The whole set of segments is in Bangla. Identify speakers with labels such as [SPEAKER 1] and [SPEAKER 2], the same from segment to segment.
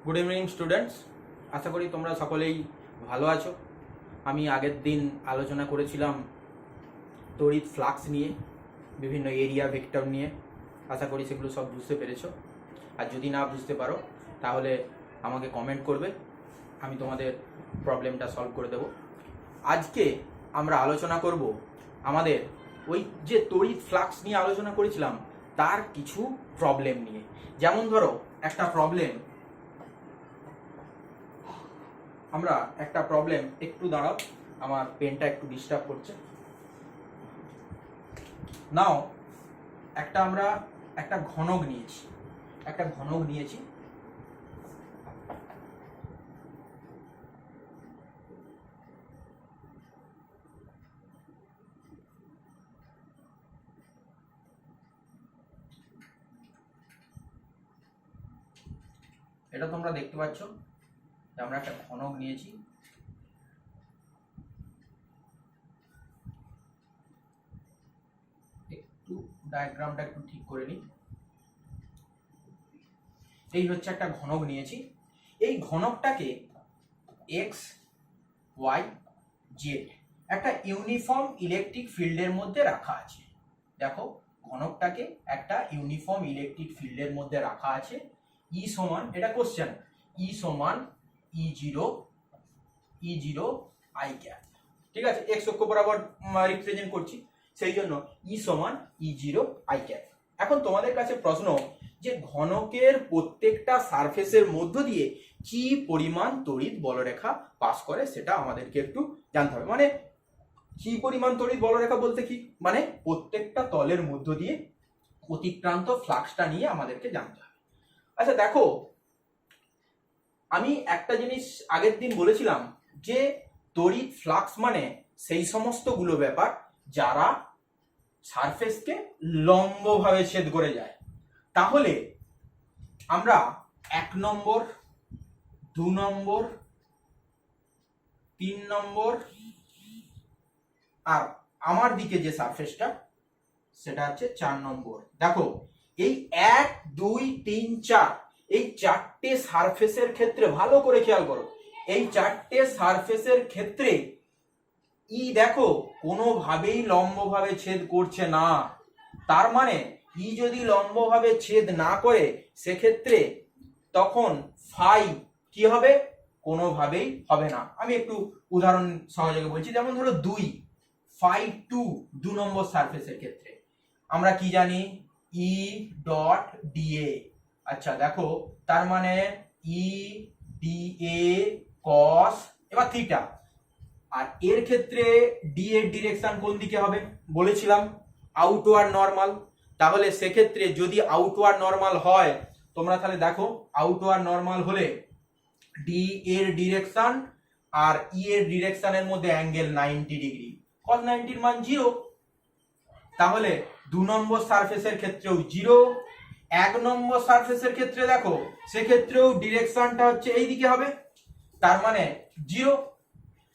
[SPEAKER 1] গুড ইভিনিং স্টুডেন্টস, আশা করি তোমরা সকলেই ভালো আছো। আমি আগের দিন আলোচনা করেছিলাম তড়িৎ ফ্লাক্স নিয়ে, বিভিন্ন এরিয়া ভেক্টর নিয়ে। আশা করি সেগুলো সব বুঝতে পেরেছো। আর যদি না বুঝতে পারো তাহলে আমাকে কমেন্ট করবে, আমি তোমাদের প্রবলেমটা সলভ করে দেব। আজকে আমরা আলোচনা করব আমাদের ওই যে তড়িৎ ফ্লাক্স নিয়ে আলোচনা করেছিলাম তার কিছু প্রবলেম নিয়ে। যেমন ধরো একটা প্রবলেম, একটু দাঁড়াও, আমার পেনটা একটু ডিস্টার্ব করছে। নাও আমরা একটা ঘনক নিয়েছি, এটা তোমরা দেখতে পাচ্ছ যে আমরা একটা ঘনক নিয়েছি। একটু ডায়াগ্রামটা একটু ঠিক করে নিই। এই হচ্ছে একটা ঘনক নিয়েছি। এই ঘনকটাকে এক্স ওয়াই জেড একটা ইউনিফর্ম ইলেকট্রিক ফিল্ডের মধ্যে রাখা আছে। দেখো, ঘনকটাকে একটা ইউনিফর্ম ইলেকট্রিক ফিল্ডের মধ্যে রাখা আছে। ই সমান, এটা কোশ্চেন, ই সমান ই জিরো আই ক্যাপ। ঠিক আছে, এক্স অক্ষ বরাবর রিপ্রেজেন্ট করছি, সেই জন্য ই সমান ই জিরো আই ক্যাপ। এখন তোমাদের কাছে প্রশ্ন যে ঘনকের প্রত্যেকটা সারফেসের মধ্য দিয়ে কি পরিমাণ তড়িৎ বলরেখা পাস করে সেটা আমাদেরকে একটু জানতে হবে। মানে কি পরিমাণ তড়িৎ বলরেখা বলতে কি, মানে প্রত্যেকটা তলের মধ্য দিয়ে অতিক্রান্ত ফ্লাক্সটা নিয়ে আমাদেরকে জানতে হবে। আচ্ছা দেখো, আমি একটা জিনিস আগের দিন বলেছিলাম যে তড়িৎ ফ্লাক্স মানে সেই সমস্তগুলো ব্যাপার যারা সারফেসকে লম্বভাবে ছেদ করে যায়। তাহলে আমরা 1 নম্বর, 2 নম্বর, 3 নম্বর আর আমার দিকে যে সারফেসটা সেটা হচ্ছে 4 নম্বর। দেখো, এই 1 2 3 4 এই চারটে সারফেসের ক্ষেত্রে ভালো করে খেয়াল করো, এই চারটে সারফেসের ক্ষেত্রে ই দেখো কোনোভাবেই লম্বভাবে ছেদ করছে না। তার মানে ই যদি লম্বভাবে ছেদ না করে সেক্ষেত্রে তখন ফাই কি হবে, কোনোভাবেই হবে না। আমি একটু উদাহরণ সহযোগে বলছি। যেমন ধরো 2 ফাই 2 নম্বর সারফেসের ক্ষেত্রে আমরা কি জানি, ই ডট ডিএ। আচ্ছা দেখো, তার মানে ই ডিএ কস এবার থিটা। আর এর ক্ষেত্রে ডি এর ডিরেকশন কোন দিকে হবে বলেছিলাম, আউটওয়ার্ড নরমাল। তাহলে সেক্ষেত্রে যদি আউটওয়ার্ড নরমাল হয়, তোমরা তাহলে দেখো আউটওয়ার্ড নরমাল হলে ডি এর ডিরেকশন আর ই এর ডিরেকশনের মধ্যে অ্যাঙ্গেল 90 ডিগ্রি, cos 90 এর মান 0। তাহলে 2 নম্বর সারফেসের ক্ষেত্রেও 0। 1 নম্বর সারফেসের ক্ষেত্রে দেখো সেক্ষেত্রেও ডিরেকশনটা হচ্ছে এই দিকে হবে, তার মানে 0।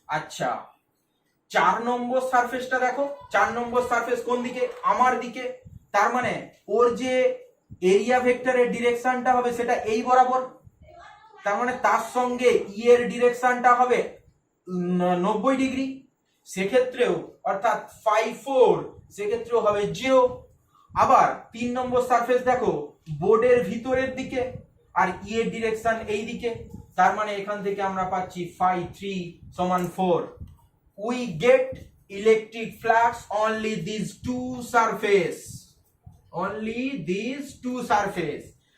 [SPEAKER 1] আচ্ছা 4 নম্বর সারফেসটা দেখো, 4 নম্বর সারফেস কোন দিকে, আমার দিকে। তার মানে ওর যে এরিয়া ভেক্টরের ডিরেকশনটা হবে সেটা এই বরাবর, তার মানে তার সঙ্গে ই এর ডিরেকশনটা হবে 90 ডিগ্রি। সেক্ষেত্রেও অর্থাৎ 5 4 সেক্ষেত্রেও হবে 0। আবার 3 নম্বর সারফেস দেখো বোর্ডের ভিতরের দিকে আর ই এর ডিরেকশন এই দিকে, তার মানে এখান থেকে আমরা পাচ্ছি 5 3 সমান 4। we get electric flux only these two surface।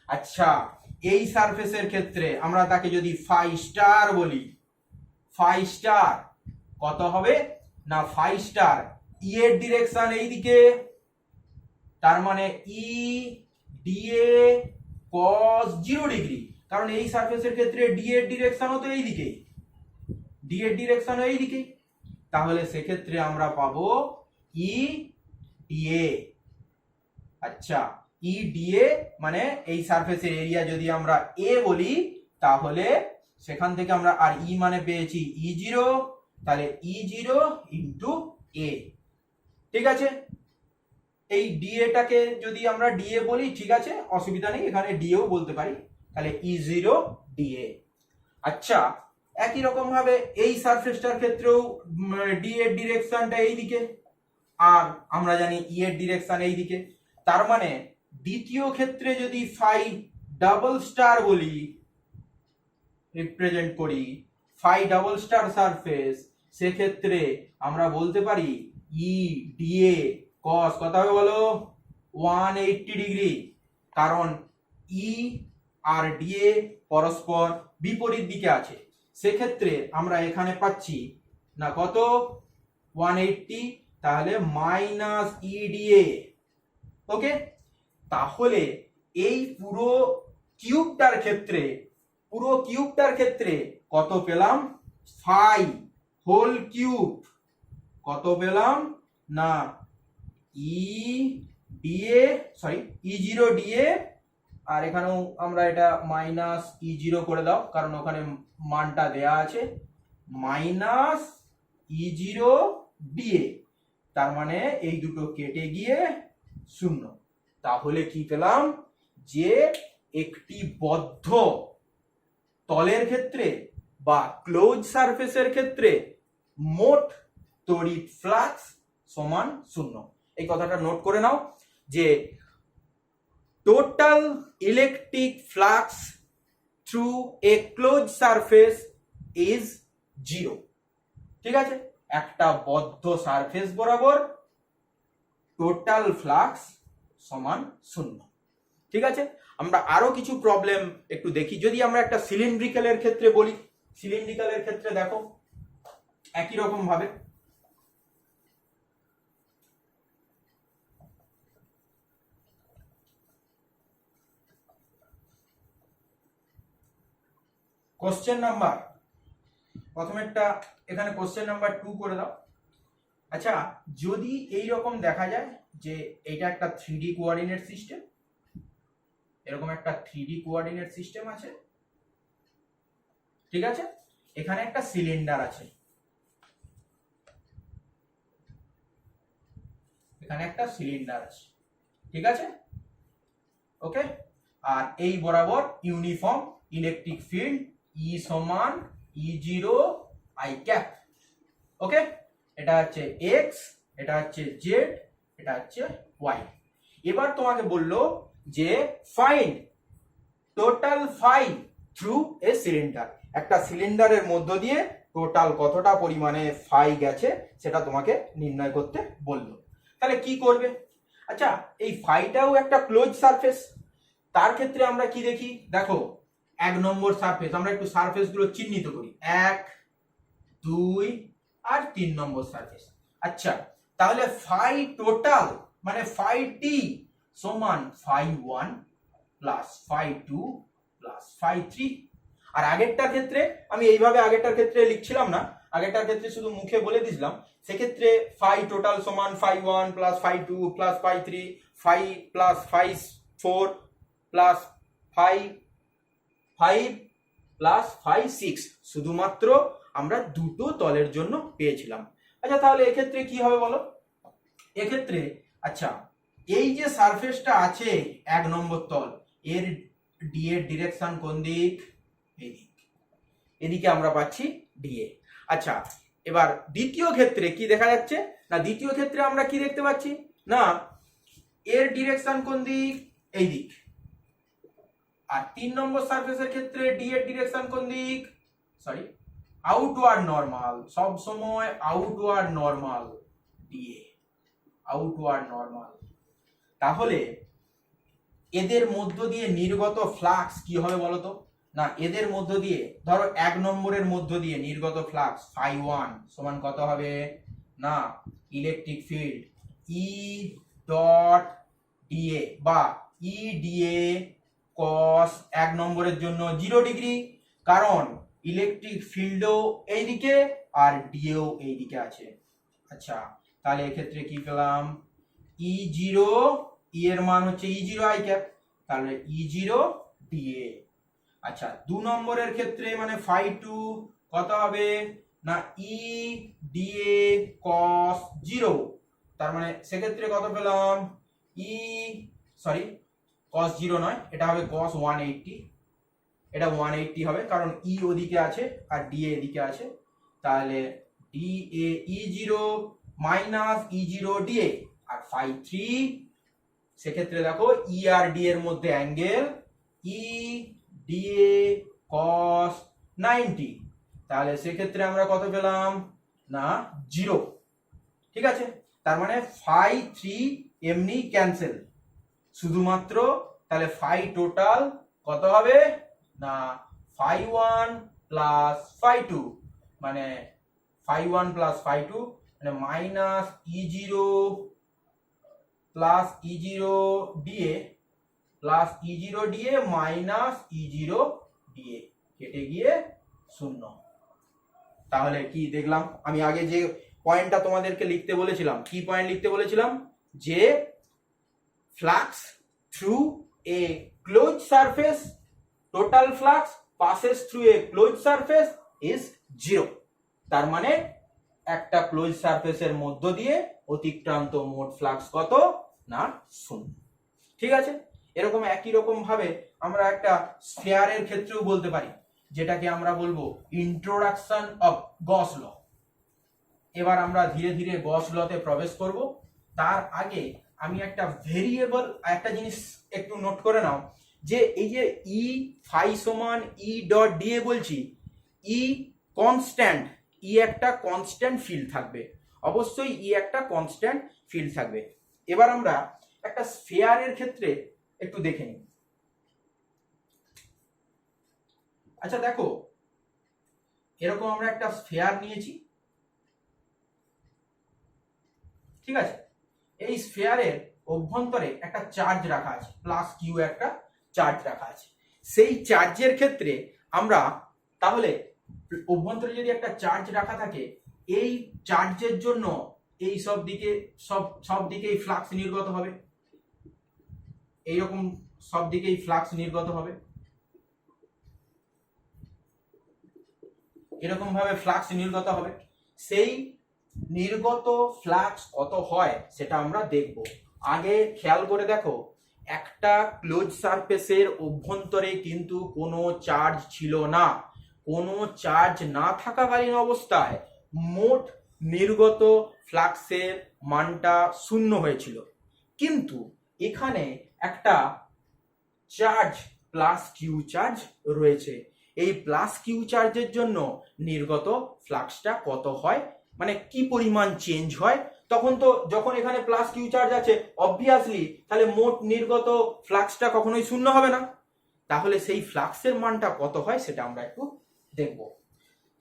[SPEAKER 1] আচ্ছা এই সারফেসের ক্ষেত্রে আমরা তাকে যদি ফাই স্টার বলি, ফাই স্টার কত হবে না, ফাই স্টার ই এর ডিরেকশন এই দিকে, তার মানে ই ডিএ cos 0 ডিগ্রি, কারণ এই সারফেসের ক্ষেত্রে ডি এর ডিরেকশনও তো এই দিকে, ডি এর ডিরেকশনও এই দিকে। তাহলে সেক্ষেত্রে আমরা পাবো ই ডিএ। আচ্ছা ই ডিএ মানে এই সারফেসের এরিয়া যদি আমরা এ বলি, তাহলে সেখান থেকে আমরা আর ই মানে পেয়েছি ই জিরো, তাহলে ই জিরো ইন্টু এ। ঠিক আছে, এই ডিএটাকে যদি আমরা ডিএ বলি ঠিক আছে, অসুবিধা নেই, এখানে ডিএও বলতে পারি। তাহলে E0 dA। আচ্ছা, একই রকম ভাবে এই সারফেসটার ক্ষেত্রেও ডি এর ডিরেকশনটা এইদিকে, আর আমরা জানি ই এর ডিরেকশন এইদিকে। তার মানে দ্বিতীয় ক্ষেত্রে যদি ফাই ডাবল স্টার বলি, রিপ্রেজেন্ট করি ফাই ডাবল স্টার সারফেস, সেক্ষেত্রে আমরা বলতে পারি ই ডিএ কস কত হবে বলো, 180 ডিগ্রি। কারণ ই আর ডিএ পরস্পর বিপরীত দিকে আছে, সেক্ষেত্রে আমরা এখানে পাচ্ছি না কত, 180, তাহলে মাইনাস ইডিএ। ওকে, তাহলে এই পুরো কিউবটার ক্ষেত্রে কত পেলাম, ফাই হোল কিউব কত পেলাম না ই ডিএ, সরি E0 ডিএ, আর এখানেও আমরা এটা মাইনাস E0 করে দাও কারণ ওখানে মানটা দেয়া আছে, মাইনাস E0 ডিএ। তার মানে এই দুটো কেটে গিয়ে 0। তাহলে কি পেলাম, যে একটি বদ্ধ তলের ক্ষেত্রে বা ক্লোজ সারফেসের ক্ষেত্রে মোট তড়িৎ ফ্লাক্স সমান 0। এই কথাটা নোট করে নাও যে total electric flux through a close surface is 0। ঠিক আছে, একটা বদ্ধ সারফেস বরাবর টোটাল ফ্লাক্স সমান 0। ঠিক আছে, আমরা আরো কিছু প্রবলেম একটু দেখি। যদি আমরা একটা সিলিন্ড্রিক্যালের ক্ষেত্রে বলি, সিলিন্ড্রিক্যালের ক্ষেত্রে দেখো একই রকম ভাবে কোশ্চেন নাম্বার, প্রথমেরটা এখানে কোশ্চেন নাম্বার 2 করে দাও। আচ্ছা, যদি এই রকম দেখা যায় যে এটা একটা 3D কোঅর্ডিনেট সিস্টেম, এরকম একটা 3D কোঅর্ডিনেট সিস্টেম আছে, ঠিক আছে, এখানে একটা সিলিন্ডার আছে, এখানে একটা সিলিন্ডার আছে, ঠিক আছে, ওকে, আর এই বরাবর ইউনিফর্ম ইলেকট্রিক ফিল্ড ই সমান E0 I ক্যাপ। ওকে, এটা হচ্ছে এক্স, এটা হচ্ছে জেড, এটা হচ্ছে ওয়াই। এবার তোমাকে বললো যে find total phi through a cylinder, একটা সিলিন্ডারের মধ্য দিয়ে টোটাল কতটা পরিমাণে ফাই গেছে সেটা তোমাকে নির্ণয় করতে বললো। তাহলে কি করবে, আচ্ছা এই ফাইটাও একটা ক্লোজ সারফেস, তার ক্ষেত্রে আমরা কি দেখি, দেখো 1 নম্বর সারফেস, আমরা একটু সারফেস গুলো চিহ্নিত করি, 1, 2 আর 3 নম্বর সারফেস। আচ্ছা, তাহলে ফাই টোটাল মানে ফাই টি সমান phi 1 plus phi 2 plus phi 3। আর আগেরটার ক্ষেত্রে আমি এইভাবে আগেরটার ক্ষেত্রে লিখছিলাম না, আগেরটার ক্ষেত্রে শুধু মুখে বলে দিছিলাম, সেক্ষেত্রে ফাই টোটাল সমান phi 1 plus phi 2 plus phi 3, phi plus phi 4 plus phi 5 plus phi 6, শুধুমাত্র আমরা দুটো তলের জন্য পেয়েছিলাম। আচ্ছা, তাহলে এক্ষেত্রে কি হবে বলো, এক্ষেত্রে আচ্ছা এই যে সারফেসটা আছে 1 নম্বর তল, এর ডি এর ডিরেকশন কোন দিক, এদিক, এদিকে আমরা পাচ্ছি ডিএ। আচ্ছা, এবার দ্বিতীয় ক্ষেত্রে কি দেখা যাচ্ছে না, দ্বিতীয় ক্ষেত্রে আমরা কি দেখতে পাচ্ছি না, এর ডিরেকশন কোন দিক, এই দিক, আর 3 নম্বর সারফেসের ক্ষেত্রে ডি এর ডিরেকশন কোন দিক, সরি আউটওয়ার্ড নরমাল, সব সময় outward normal, DA outward normal. তাহলে এদের মধ্য দিয়ে নির্গত ফ্লাক্স কি হবে বলতো, না এদের মধ্য দিয়ে ধরো 1 নম্বরের মধ্য দিয়ে নির্গত ফ্লাক্স ফাই 1 সমান কত হবে না, electric field E dot DA বা ই ডিএ কস 1 নম্বরের জন্য 0 ডিগ্রি, কারণ ইলেকট্রিক ফিল্ডও এইদিকে আর ডিএও এইদিকে আছে। আচ্ছা, তাহলে এক্ষেত্রে কি পেলাম, E0, ই এর মান হচ্ছে E0 I ক্যাপ, তাহলে E0 ডিএ। আচ্ছা, 2 নম্বরের ক্ষেত্রে মানে ফাই 2 কত হবে না, ই ডিএ কস 0, তার মানে সেক্ষেত্রে কত পেলাম, ই সরি কস 0 নয়, এটা হবে কস 180, এটা 180 হবে, কারণ ই ওদিকে আছে আর ডিএ এদিকে আছে। তাহলে DA E0 minus E0 DA আর ফাই 3, সেক্ষেত্রে দেখো ই আর ডি এর মধ্যে অ্যাঙ্গেল ই ডিএ কস 90, তাহলে সেক্ষেত্রে আমরা কত পেলাম না 0। ঠিক আছে, তার মানে ফাই 3 এমনি ক্যান্সেল, শুধুমাত্র তাহলে ফাই টোটাল কত হবে না ফাই 1 প্লাস ফাই 2, মানে ফাই 1 প্লাস ফাই 2 মানে minus E0 plus E0 DA plus E0 DA minus E0 DA, কেটে গিয়ে 0। তাহলে কি দেখলাম, আমি আগে যে পয়েন্টটা তোমাদেরকে লিখতে বলেছিলাম, কি পয়েন্ট লিখতে বলেছিলাম, যে flux through a close surface, total flux passes through a closed surface is 0। তার মানে একটা ক্লোজ সারফেসের মধ্য দিয়ে অতিক্রান্ত মোট ফ্লাক্স কত না 0। ঠিক আছে, এরকম একই রকম ভাবে আমরা একটা স্ফিয়ারের ক্ষেত্রেও বলতে পারি, যেটাকে আমরা বলবো ইন্ট্রোডাকশন অফ গস ল। এবার আমরা ধীরে ধীরে গস লতে প্রবেশ করব। তার আগে আমি একটা ভেরিয়েবল, একটা জিনিস একটু নোট করে নাও, যে এই যে ই ফাই সমান ই ডট ডিএ বলছি, ই কনস্ট্যান্ট, ই একটা কনস্ট্যান্ট ফিল্ড থাকবে, অবশ্যই ই একটা কনস্ট্যান্ট ফিল্ড থাকবে। এবার আমরা একটা স্ফিয়ারের ক্ষেত্রে একটু দেখে নিই। আচ্ছা দেখো, এরকম আমরা একটা স্ফিয়ার নিয়েছি, ঠিক আছে, এই স্ফিয়ারের অভ্যন্তরে একটা চার্জ রাখা আছে, প্লাস কিউ একটা চার্জ রাখা আছে। সেই চার্জের ক্ষেত্রে আমরা তাহলে অভ্যন্তরে যদি একটা চার্জ রাখা থাকে, এই চার্জের জন্য এই সব দিকে সব দিকেই ফ্লাক্স নির্গত হবে, এইরকম সব দিকেই ফ্লাক্স নির্গত হবে, এরকম ভাবে ফ্লাক্স নির্গত হবে। সেই নির্গত ফ্লাক্স কত হয় সেটা আমরা দেখব। আগে খেয়াল করে দেখো, একটা ক্লোজ সারফেসের অভ্যন্তরে কিন্তু কোনো চার্জ ছিল না। কোনো চার্জ না থাকাকালীন অবস্থায় মোট নির্গত ফ্লাক্সের মানটা 0 হয়েছিল, কিন্তু এখানে একটা চার্জ প্লাস কিউ চার্জ রয়েছে। এই প্লাস কিউ চার্জের জন্য নির্গত ফ্লাক্সটা কত হয়, মানে কি পরিমাণ চেঞ্জ হয়, তখন তো যখন এখানে প্লাস কিউ চার্জ আছে অবভিয়াসলি তাহলে মোট নির্গত ফ্লাক্সটা কখনোই 0 হবে না। তাহলে সেই ফ্লাক্সের মানটা কত হয় সেটা আমরা একটু দেখব।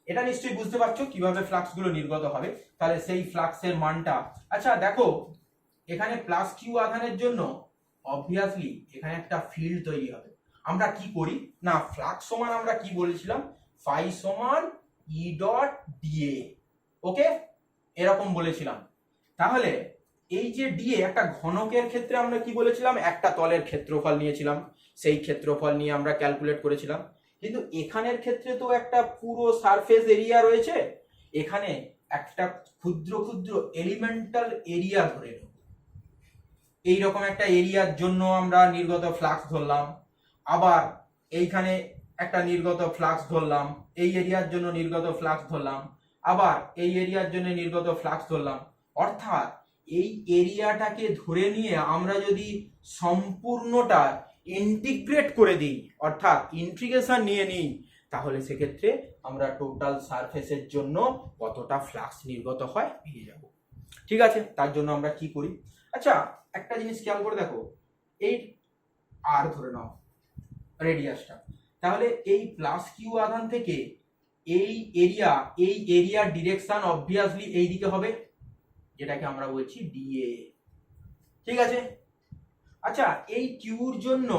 [SPEAKER 1] এটা নিশ্চয়ই বুঝতে পারছো কিভাবে ফ্লাক্স গুলো নির্গত হবে। তাহলে সেই ফ্লাক্সের মানটা, আচ্ছা দেখো এখানে প্লাস কিউ আধানের জন্য অবভিয়াসলি এখানে একটা ফিল্ড তৈরি হবে। আমরা কি করি না, ফ্লাক্স সমান আমরা কি বলেছিলাম, ফাই সমান ই ডট ডিএ, ওকে, এরকম বলেছিলাম। তাহলে এই যে ডিএ একটা ঘনকের ক্ষেত্রে আমরা কি বলেছিলাম, একটা তলের ক্ষেত্রফল নিয়েছিলাম, সেই ক্ষেত্রফল নিয়ে আমরা ক্যালকুলেট করেছিলাম। কিন্তু এখানের ক্ষেত্রে তো একটা পুরো সারফেস এরিয়া রয়েছে, এখানে একটা ক্ষুদ্র ক্ষুদ্র এলিমেন্টাল এরিয়া ধরে নেব। এইরকম একটা এরিয়ার জন্য আমরা নির্গত ফ্লাক্স ধরলাম, আবার এইখানে একটা নির্গত ফ্লাক্স ধরলাম, এই এরিয়ার জন্য নির্গত ফ্লাক্স ধরলাম, আবার এই এরিয়ার জন্য নির্গত ফ্লাক্স ধরলাম। অর্থাৎ এই এরিয়াটাকে ধরে নিয়ে আমরা যদি সম্পূর্ণটা ইন্টিগ্রেট করে দিই, অর্থাৎ ইন্টিগ্রেশন নিয়ে নিই, তাহলে সেক্ষেত্রে আমরা টোটাল সারফেসের জন্য কতটা ফ্লাক্স নির্গত হয় পেয়ে যাব। ঠিক আছে, তার জন্য আমরা কি করি, আচ্ছা একটা জিনিস খেয়াল করে দেখো, এই আর ধরে নাও রেডিয়াসটা, তাহলে এই প্লাস কিউ আধান থেকে এই এরিয়ার ডিরেকশন অবভিয়াসলি এই দিকে হবে, যেটাকে আমরা বলছি ডিএ। ঠিক আছে, আচ্ছা এই কিউর জন্য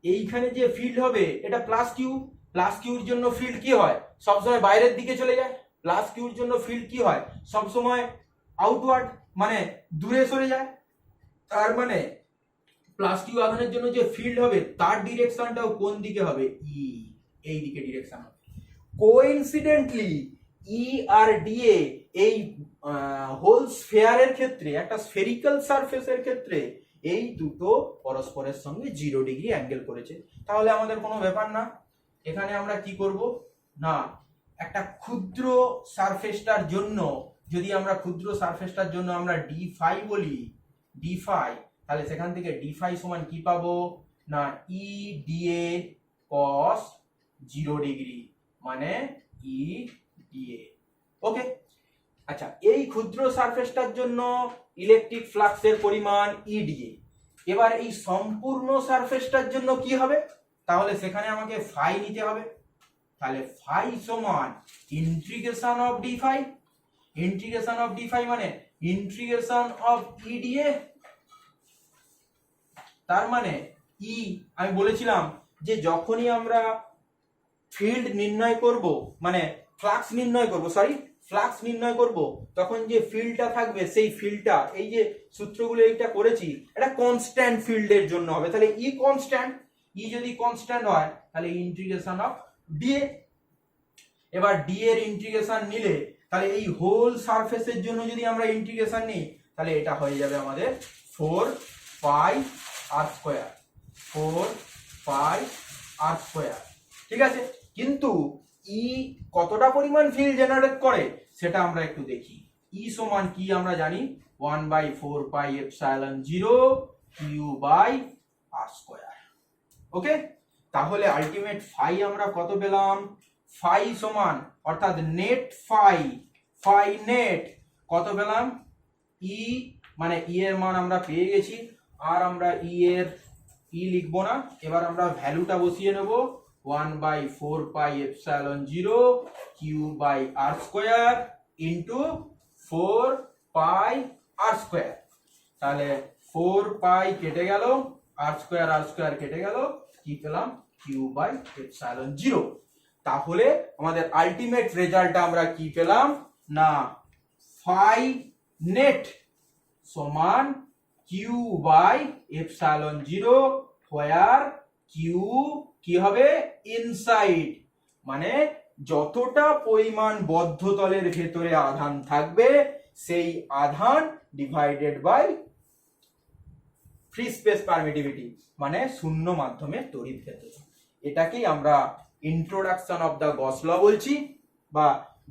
[SPEAKER 1] এইখানে যে ফিল্ড হবে এটা প্লাস কিউর জন্য ফিল্ড কি হয়, সবসময় বাইরের দিকে চলে যায়। প্লাস কিউর জন্য ফিল্ড কি হয়, সবসময় আউটওয়ার্ড, মানে দূরে সরে যায়। তার মানে প্লাস কিউ আধানের জন্য যে ফিল্ড হবে তার ডিরেকশনটাও কোন দিকে হবে, ই, এই দিকে ডিরেকশন হবে। কোইনসিডেন্টলি ই আর ডিএ এই হোল স্ফিয়ারের ক্ষেত্রে, একটা স্ফেরিক্যাল সারফেসের ক্ষেত্রে এই দুটো পরস্পরের সঙ্গে 0 ডিগ্রি অ্যাঙ্গেল করেছে। তাহলে আমাদের কোনো ব্যাপার না, এখানে আমরা কি করব না একটা ক্ষুদ্র সারফেসটার জন্য যদি আমরা ক্ষুদ্র সারফেসটার জন্য আমরা ডি ফাই বলি, ডি ফাই, তাহলে সেখান থেকে ডি ফাই সমান কি পাবো না ই ডিএ কস 0 ডিগ্রি মানে ই ডিএ। ওকে, আচ্ছা এই ক্ষুদ্র সারফেসটার জন্য ইলেকট্রিক ফ্লাক্সের পরিমাণ ই ডিএ। এবার এই সম্পূর্ণ সারফেসটার জন্য কি হবে, তাহলে সেখানে আমাকে ফাই নিতে হবে। তাহলে ফাই সমান integration of d phi, integration of d phi মানে ইন্টিগ্রেশন অফ ই ডিএ। তার মানে ই, আমি বলেছিলাম যে যখনই আমরা ফিল্ড নির্ণয় করব মানে ফ্লাক্স নির্ণয় করব, সরি ফ্লাক্স নির্ণয় করব, তখন যে ফিল্ডটা থাকবে সেই ফিল্ডটা, এই যে সূত্রগুলো এইটা করেছি, এটা কনস্ট্যান্ট ফিল্ডের জন্য হবে। তাহলে ই কনস্ট্যান্ট, ই যদি কনস্ট্যান্ট হয় তাহলে ইন্টিগ্রেশন অফ ডিএ। এবার ডি এর ইন্টিগ্রেশন নিলে তাহলে এই হোল সারফেসের জন্য যদি আমরা ইন্টিগ্রেশন নিই তাহলে এটা হয়ে যাবে আমাদের 4 pi r square, 4 pi r square. ঠিক আছে, কিন্তু ই কতটা পরিমাণ ফিল্ড জেনারেট করে সেটা আমরা একটু দেখি। ই সমান কি আমরা জানি 1/4 pi epsilon 0 Q by R square. Okay, তাহলে আলটিমেট ফাই আমরা কত পেলাম, ফাই সমান অর্থাৎ নেট ফাই, ফাই নেট কত পেলাম, ই মানে ই এর মান আমরা পেয়ে গেছি, আর আমরা ই লিখবো না, এবার আমরা ভ্যালুটা বসিয়ে নেব 1/4 pi epsilon 0 Q by R square into 4 pi r square. তাহলে 4 পাই কেটে গেল, আর স্কয়ার কেটে গেল, কি পেলাম কিউ বাই এপসাইলন 0। তাহলে আমাদের আলটিমেট রেজাল্টটা আমরা কি পেলাম না ফাই নেট সমান q by epsilon 0 where q কি হবে ইনসাইড, মানে যতটা পরিমাণ বদ্ধতলের ভেতরে আধান থাকবে সেই আধান divided by free space permittivity মানে শূন্য মাধ্যমে তড়িৎ ক্ষেত্র। এটাকেই আমরা ইন্ট্রোডাকশন অফ দা গস ল বলছি, বা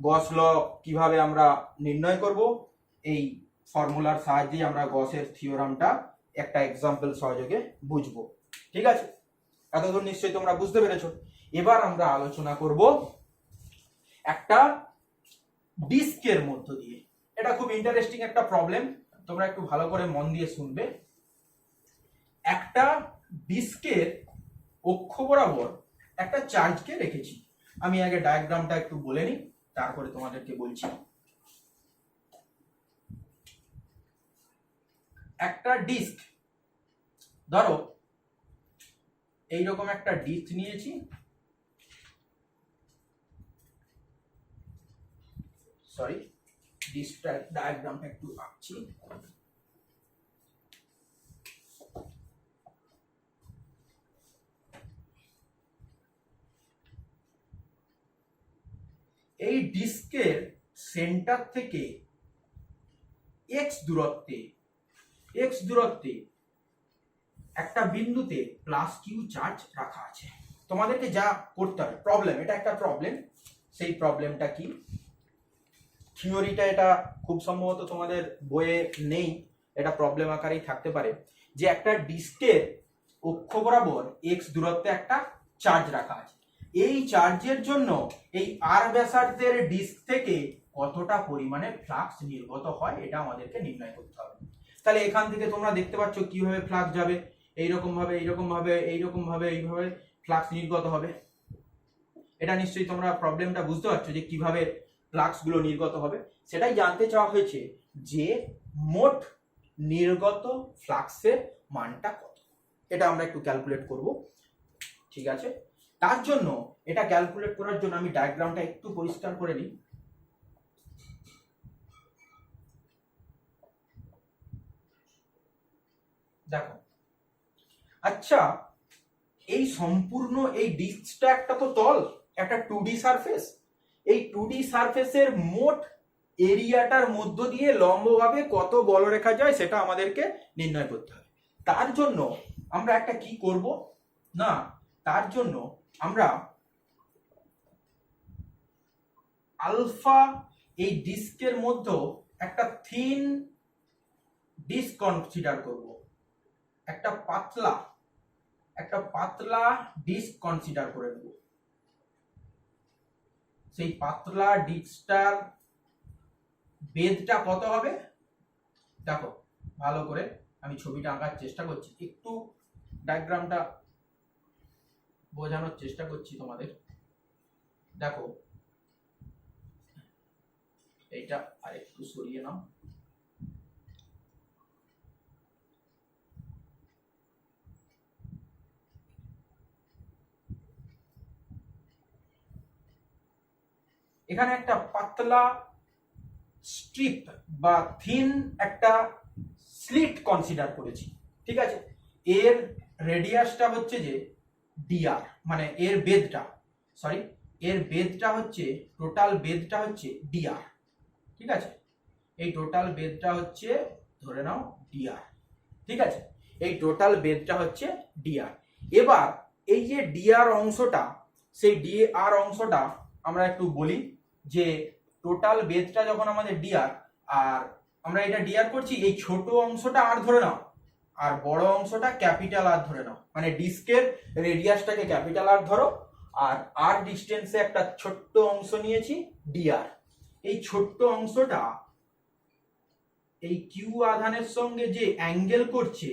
[SPEAKER 1] গস ল কিভাবে আমরা নির্ণয় করব এই ফর্মুলার সাহায্যে আমরা গসের থিওরামটা একটা এক্সাম্পল সহযোগে বুঝবো। ঠিক আছে, এতদূর নিশ্চয়ই তোমরা বুঝতে পেরেছো। এবার আমরা আলোচনা করব একটা ডিস্কের মধ্য দিয়ে। এটা খুব ইন্টারেস্টিং একটা প্রবলেম, তোমরা একটু ভালো করে মন দিয়ে শুনবে। একটা ডিস্কের অক্ষ বরাবর একটা চার্জকে রেখেছি। আমি আগে ডায়াগ্রামটা একটু বলে নিই, তারপরে তোমাদেরকে বলছি। একটা ডিস্ক, ধরো এইরকম একটা ডিস্ক নিয়েছি, সরি ডিস্কটা ডায়াগ্রামটা একটু আঁকছি। এই ডিস্কের সেন্টার থেকে এক্স দূরত্বে একটা বিন্দুতে প্লাস কিউ চার্জ রাখা আছে। তোমাদেরকে যা করতে হবে, প্রবলেম, এটা একটা প্রবলেম, সেই প্রবলেমটা কি, থিওরিটা এটা খুব সম্ভবত তোমাদের বইয়ে নেই, এটা প্রবলেম আকারেই থাকতে পারে, যে একটা ডিস্কের অক্ষ বরাবর এক্স দূরত্বে একটা চার্জ রাখা আছে। এই চার্জের জন্য এই আর ব্যাসার্ধের ডিস্ক থেকে কতটা পরিমাণে ফ্লাক্স নির্গত হয় এটা আমাদেরকে নির্ণয় করতে হবে। তাহলে এখান থেকে তোমরা দেখতে পাচ্ছ কিভাবে ফ্লাক্স যাবে, এইরকম ভাবে এইভাবে ফ্লাক্স নির্গত হবে। এটা নিশ্চয়ই তোমরা প্রবলেমটা বুঝতে পারছো যে কিভাবে ফ্লাক্স গুলো নির্গত হবে। সেটাই জানতে চাওয়া হয়েছে যে মোট নির্গত ফ্লাক্সের মানটা কত, এটা আমরা একটু ক্যালকুলেট করব। ঠিক আছে, তার জন্য এটা ক্যালকুলেট করার জন্য আমি ডায়াগ্রামটা একটু পরিষ্কার করে নিই। দেখো, আচ্ছা এই সম্পূর্ণ এই ডিস্কটা একটা তো তল, একটা 2D সারফেস। এই 2D সারফেসের মোট এরিয়াটার মধ্য দিয়ে লম্বভাবে কত বলরেখা যায় সেটা আমাদেরকে নির্ণয় করতে হবে। তার জন্য আমরা একটা কি করব না, তার জন্য আমরা আলফা এই ডিস্কের মধ্যে একটা থিন ডিস্ক কনসিডার করব, একটা পাতলা ডিস্ক কনসিডার করে নেব। সেই পাতলা ডিস্কটার বেধটা কত হবে দেখো, ভালো করে আমি ছবিটা আঁকার চেষ্টা করছি, একটু ডায়াগ্রামটা বোঝানোর চেষ্টা করছি তোমাদের। দেখো এইটা আরেকটু সরিয়ে নাও। এখানে একটা পাতলা স্ট্রিপ বা থিন একটা স্লিট কনসিডার করেছি, ঠিক আছে। এর রেডিয়াসটা হচ্ছে যে ডিআর, মানে এর বেধটা হচ্ছে টোটাল বেধটা হচ্ছে ডিআর, ঠিক আছে। এই টোটাল বেধটা হচ্ছে ধরে নাও ডিআর, ঠিক আছে। এই টোটাল বেধটা হচ্ছে ডিআর। এবার এই যে ডিআর অংশটা, সেই ডিআর অংশটা আমরা একটু বলি যে টোটাল বেধটা যখন আমাদের ডিআর, আর আমরা এটা ডিআর করছি, এই ছোট অংশটা আর ধরে নাও আর বড় অংশটা ক্যাপিটাল আর ধরে নাও, মানে ডিস্কের রেডিয়াসটাকে ক্যাপিটাল আর ধরো, আর আর ডিস্টেন্সে একটা ছোট্ট অংশ নিয়েছি ডিআর। এই ছোট্ট অংশটা এই কিউ আধানের সঙ্গে যে অ্যাঙ্গেল করছে,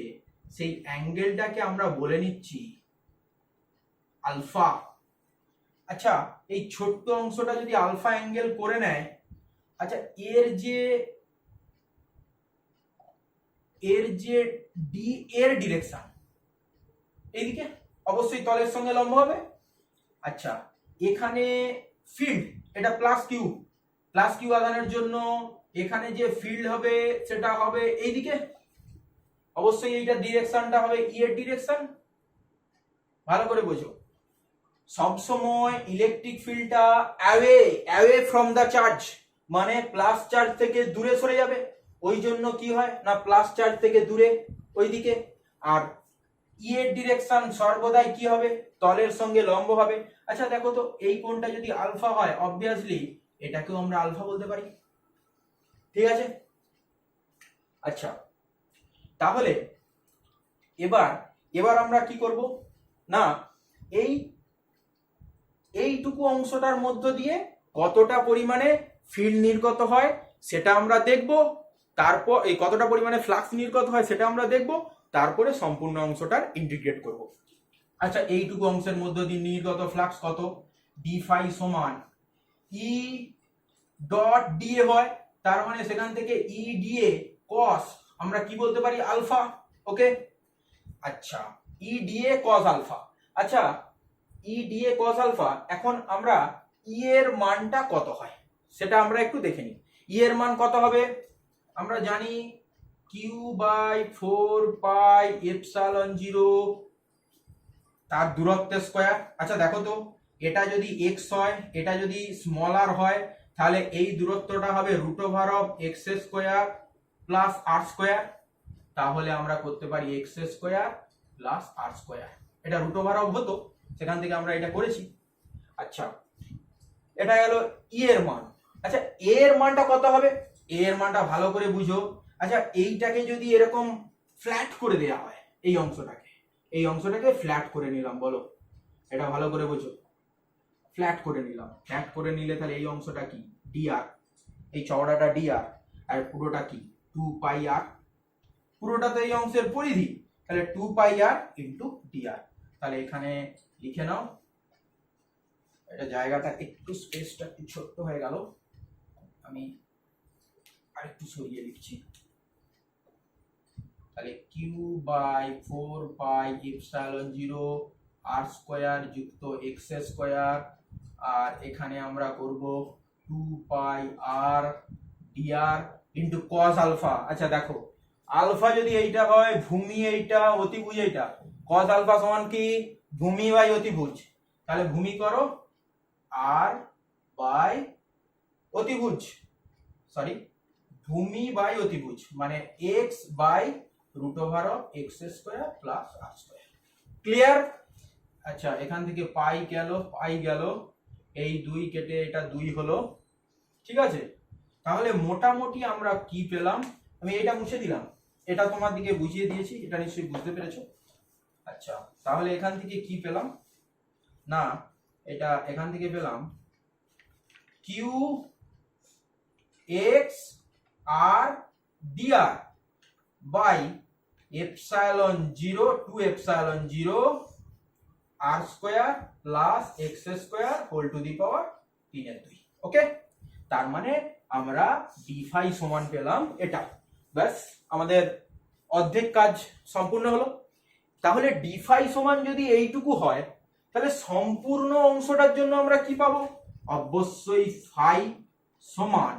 [SPEAKER 1] সেই অ্যাঙ্গেলটাকে আমরা বলে নিচ্ছি আলফা। আচ্ছা, এই ছোট্ট অংশটা যদি আলফা অ্যাঙ্গেল করে নেয়, আচ্ছা এর যে ডি এর ডিরেকশন এইদিকে অবশ্যই তলের সঙ্গে লম্ব হবে। আচ্ছা, এখানে ফিল্ড এটা প্লাস কিউ আধানের জন্য এখানে যে ফিল্ড হবে সেটা হবে এইদিকে, অবশ্যই এইটা ডিরেকশনটা হবে ই এর ডিরেকশন। ভালো করে বোঝো, সবসময় ইলেকট্রিক ফিল্ডটা অ্যাওয়ে ফ্রম দা চার্জ, মানে প্লাস চার্জ থেকে দূরে সরে যাবে, ওই জন্য কি হয় না প্লাস চার্জ থেকে দূরে ওইদিকে। আর ই এর ডিরেকশন সর্বদাই কি হবে, তলের সঙ্গে লম্ব হবে। আচ্ছা দেখো তো, এই কোণটা যদি আলফা হয়, অবভিয়াসলি এটাকেও আমরা আলফা বলতে পারি, ঠিক আছে। আচ্ছা, তাহলে এবার আমরা কি করব না, এইটুকু অংশটার মধ্য দিয়ে কতটা পরিমাণে ফিল্ড নির্গত হয় সেটা আমরা দেখব, তারপর এই কতটা পরিমাণে ফ্লাক্স নির্গত হয় সেটা আমরা দেখব, তারপরে সম্পূর্ণ অংশটার ইন্টিগ্রেট করব। আচ্ছা, এইটুকু অংশের মধ্য দিয়ে নির্গত ফ্লাক্স কত, ডি ফাই সমান ই ডট ডিএ হয়, তার মানে সেখান থেকে ই ডিএ কস আমরা কি বলতে পারি আলফা, ওকে। আচ্ছা, ই ডিএ কস আলফা। আচ্ছা, ই ডিএ কস আলফা, এখন আমরা ই এর মানটা কত হয় সেটা আমরা একটু দেখে নিই। ই এর মান কত হবে, আমরা জানি কিউ বাই 4 পাই এপসাইলন 0 তার দূরত্বের স্কয়ার। আচ্ছা দেখো তো, এটা যদি এক্স হয়, এটা যদি স্মল আর হয়, তাহলে এই দূরত্বটা হবে root over of x square plus r square. তাহলে আমরা করতে পারি x square plus r square, এটা রুট ওভার অফ হতো, সেখান থেকে আমরা এটা করেছি। আচ্ছা, এটা গেল ই এর মান। আচ্ছা, এর মানটা কত হবে, এর মানটা ভালো করে বুঝো। আচ্ছা, এইটাকে যদি এরকম ফ্ল্যাট করে দেওয়া হয়, এই অংশটাকে ফ্ল্যাট করে নিলাম, বলো এটা ভালো করে বুঝো, ফ্ল্যাট করে নিলাম। ফ্ল্যাট করে নিলে তাহলে এই অংশটা কি ডিআর, এই চওড়াটা ডিআর, আর পুরোটা কি 2 পাই আর, পুরোটা তো এই অংশের পরিধি, তাহলে 2 পাই আর ইন্টু ডিআর। তাহলে এখানে লিখে নাও, এটা জায়গাটা একটু স্পেসটা একটু ছোট্ট হয়ে গেল, আমি আরেকটু সরিয়ে লিখছি। তাহলে q by 4 pi epsilon 0 r square যুক্ত এক্স স্কয়ার, আর এখানে আমরা করব 2 pi r dr into cos alpha. আচ্ছা দেখো, আলফা যদি এইটা হয়, ভূমি এইটা, অতিভুজ এইটা, কস আলফা সমান কি ভূমি বাই অতিভুজ, তাহলে ভূমি করো আর বাই অতিভুজ, সরি ভূমি বাই অতিভুজ, মানে x by root over of x square plus r square. Clear? আচ্ছা, এখান থেকে পাই গেল, এই 2 কেটে এটা 2 হলো, ঠিক আছে, তাহলে মোটামুটি আমরা কি পেলাম, আমি এটা মুছে দিলাম, এটা তোমার দিকে বুঝিয়ে দিয়েছি, এটা নিশ্চয়ই বুঝতে পেরেছো। আচ্ছা, তাহলে এখান থেকে কি পেলাম না, এটা এখান থেকে পেলাম Q X R DR by epsilon 0 two epsilon 0 R square plus x square whole to the power 3/2। Okay, তার মানে আমরা ডি ফাই সমান পেলাম এটা। ব্যাস, আমাদের অর্ধেক কাজ সম্পূর্ণ হলো। তাহলে ডি ফাই সমান যদি এইটুকু হয়, তাহলে সম্পূর্ণ অংশটার জন্য আমরা কি পাবো? অবশ্যই ফাই সমান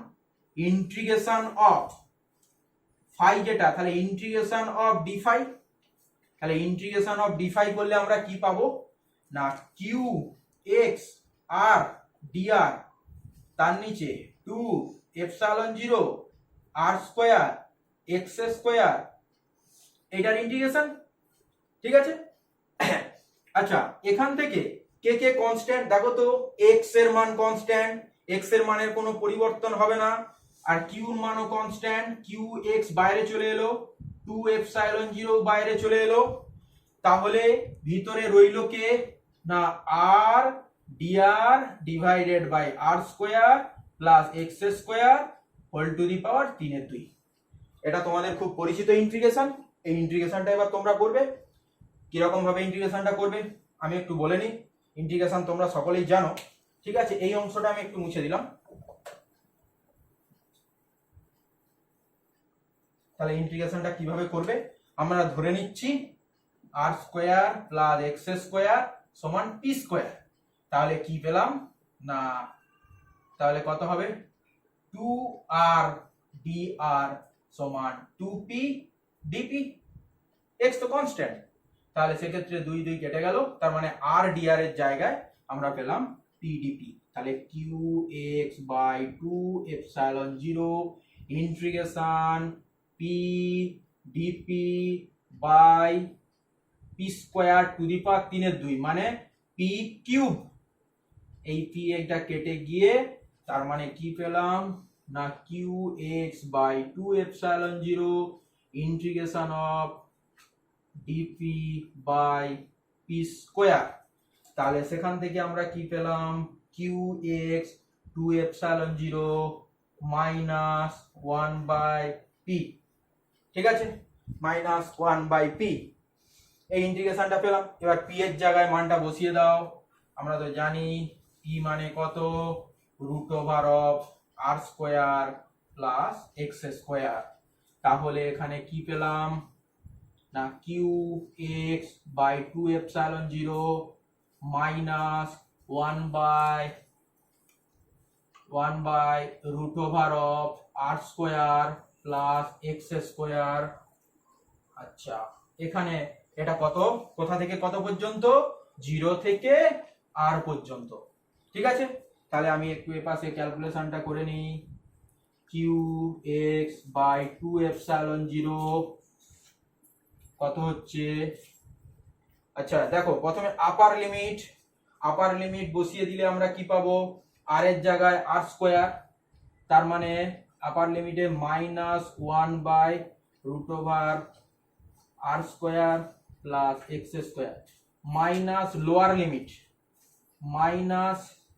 [SPEAKER 1] ইন্টিগ্রেশন অফ ফাই যেটা, তাহলে ইন্টিগ্রেশন অফ ডি ফাই, তাহলে ইন্টিগ্রেশন অফ ডি ফাই করলে আমরা কি পাবো না, কিউ এক্স আর ডিআর তার নিচে 2 epsilon 0 R square x square, এটার ইন্টিগ্রেশন। ঠিক আছে, আচ্ছা এখান থেকে কে কে কনস্ট্যান্ট দেখো তো, এক্স এর মান কনস্ট্যান্ট, এক্স এর মানের কোনো পরিবর্তন হবে না, আর কিউ এর মানও কনস্ট্যান্ট, কিউ এক্স বাইরে চলে এলো, 2 এপসাইলন 0 বাইরে চলে এলো, তাহলে ভিতরে রইল কে না, আর DR divided by R square plus x square whole to the power 3/2। এটা তোমাদের খুব পরিচিত ইন্টিগ্রেশন। এই ইন্টিগ্রেশনটা এবার তোমরা করবে, কিরকম ভাবে ইন্টিগ্রেশনটা করবে আমি একটু বলে নিই। ইন্টিগ্রেশন তোমরা সকলেই জানো, ঠিক আছে, এই অংশটা আমি একটু মুছে দিলাম। তাহলে ইন্টিগ্রেশনটা কিভাবে করবে, আমরা ধরে নিচ্ছি আর স্কোয়ার প্লাস এক্স স্কোয়ার সমান পি স্কোয়ার। তাহলে কি পেলাম না, তাহলে কত হবে, 2r dr সমান 2p dp, এক্স তো কনস্ট্যান্ট, তাহলে সেক্ষেত্রে 2 2 কেটে গেল, তার মানে আর ডিআর এর জায়গায় আমরা পেলাম পি ডিপি। তাহলে Q x by 2 epsilon 0 integration P DP by P square to the power 3/2, মানে পি কিউব। এই পি একটা কেটে গিয়ে তার মানে কি পেলাম না, q x by 2 epsilon 0 integration of dp by P square. তাহলে সেখান থেকে আমরা কি পেলাম, Q x 2 epsilon 0 minus 1 by p. ঠিক আছে, মাইনাস 1 বাই পি, এই ইন্টিগ্রেশনটা পেলাম। এবার পি এর জায়গায় মানটা বসিয়ে দাও, আমরা তো জানি পি মানে কত, root over of r square plus x square. তাহলে এখানে কি পেলাম না, q x by 2 epsilon 0 minus 1 by root over of r square plus x square. আচ্ছা, এখানে এটা কত, কোথা থেকে কত পর্যন্ত, 0 থেকে আর পর্যন্ত। ঠিক আছে, তাহলে আমি একটু এপাশে ক্যালকুলেশনটা করে নিই। কিউ এক্স বাই 2 এপসাইলন 0 কত হচ্ছে, আচ্ছা দেখো প্রথমে আপার লিমিট বসিয়ে দিলে আমরা কি পাবো, আর এর জায়গায় আর স্কোয়ার, তার মানে আপার লিমিটে minus 1 by root over r square plus x square, minus lower limit,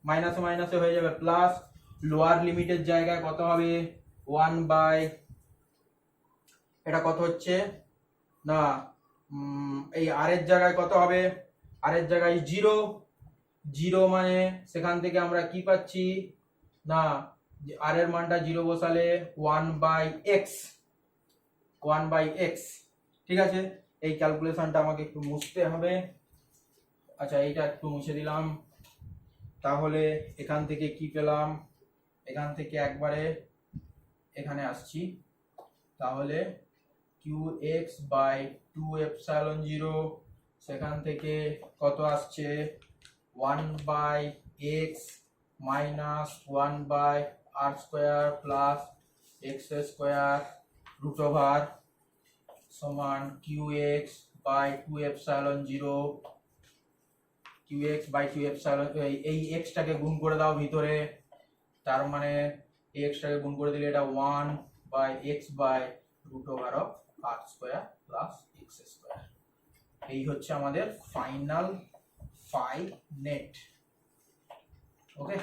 [SPEAKER 1] মাইনাসে হয়ে যাবে প্লাস, লোয়ার লিমিটের জায়গায় কত হবে 1 বাই, এটা কত হচ্ছে না, এই আর এর জায়গায় কত হবে, আর এর জায়গায় 0 মানে সেখান থেকে আমরা কি পাচ্ছি না, আর এর মানটা 0 বসালে 1 বাই এক্স। ঠিক আছে, এই ক্যালকুলেশনটা আমাকে একটু মুছতে হবে। আচ্ছা, এইটা একটু মুছে দিলাম। তাহলে এখান থেকে কি পেলাম, এখান থেকে একবারে এখানে আসছি, তাহলে কিউ এক্স বাই 2 এপসাইলন 0 সেখান থেকে কত আসছে 1 by X minus 1 by R square plus x square root over সমান Q x by 2 epsilon 0, Q x by 2 epsilon, এই এক্সটাকে গুণ করে দাও ভিতরে, তার মানে এই এক্সটাকে গুণ করে দিলে এটা 1/x/√r² প্লাস x²। এই হচ্ছে আমাদের ফাইনাল ফাই নেট। ওকে,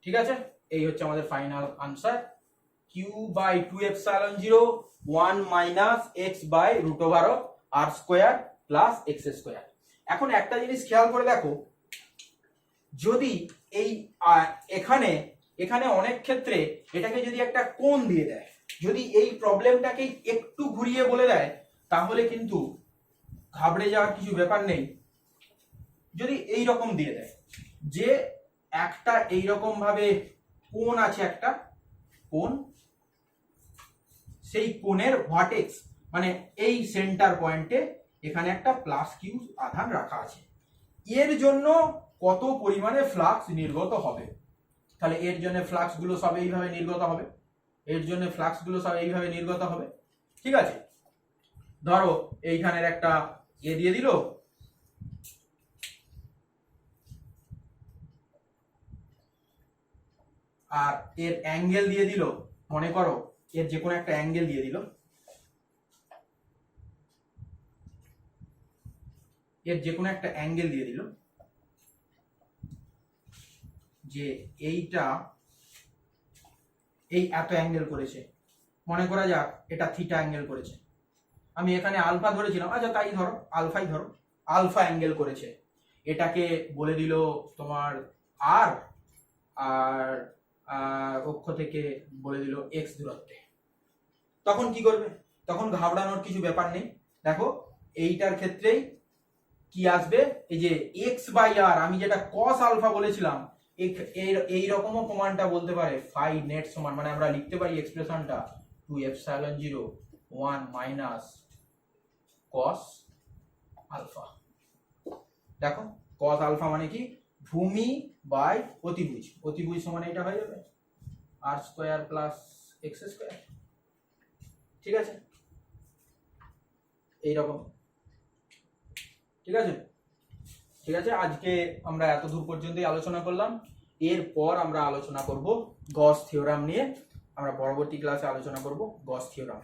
[SPEAKER 1] ঠিক আছে, এই হচ্ছে আমাদের final answer q/2ε0 1 - x/√r² plus x²। এখন একটা জিনিস খেয়াল করে দেখো, যদি এই এখানে এখানে অনেক ক্ষেত্রে এটাকে যদি একটা কোণ দিয়ে দেয়, যদি এই প্রবলেমটাকে একটু ঘুরিয়ে বলে দেয়, তাহলে কিন্তু ঘাবড়ে যাওয়ার কিছু ব্যাপার নেই। যদি এই রকম দিয়ে দেয় যে একটা এই রকম ভাবে কোণ আছে, একটা কোণ, সেই কোণের ভার্টেক্স মানে এই সেন্টার পয়েন্টে এখানে একটা প্লাস কিউ আধান রাখা আছে, এর জন্য কত পরিমাণে ফ্লাক্স নির্গত হবে, তাহলে এর জন্য ফ্লাক্স গুলো সব এইভাবে নির্গত হবে, এর জন্য ফ্লাক্স গুলো সব এইভাবে নির্গত হবে। ঠিক আছে, ধরো এইখানের একটা দিয়ে দিল, আর এর অ্যাঙ্গেল দিয়ে দিল, মনে করো এর যে কোনো একটা অ্যাঙ্গেল দিয়ে দিল, এর যে কোনো একটা অ্যাঙ্গেল দিয়ে দিল, যে এইটা এই এত অ্যাঙ্গেল করেছে, মনে করা যাক এটা থিটা অ্যাঙ্গেল করেছে, আমি এখানে আলফা ধরেছিলাম, আচ্ছা তাই ধরো আলফাই ধরো, আলফা অ্যাঙ্গেল করেছে, এটাকে বলে দিল তোমার আর, আর অক্ষ থেকে বলে দিল এক্স দূরত্বে। তখন কি করবে? তখন ঘাবড়ানোর কিছু ব্যাপার নেই। দেখো এইটার ক্ষেত্রেই কি আসবে, এই যে x/r, আমি যেটা cos আলফা বলেছিলাম, এই রকমও প্রমাণটা বলতে পারে ফাই নেট সমান, মানে আমরা লিখতে পারি এক্সপ্রেশনটা 2ε0 1 - cos আলফা। দেখো cos আলফা মানে কি, ভূমি বাই অতিভুজ, অতিভুজ সমান এটা হয়ে যাবে r² প্লাস x²। ঠিক আছে, এইরকম। ঠিক আছে, ঠিক আছে, আজকে আমরা এত দূর পর্যন্তই আলোচনা করলাম। এরপর আমরা আলোচনা করব গস থিওরাম নিয়ে, আমরা পরবর্তী ক্লাসে আলোচনা করব গস থিওরাম।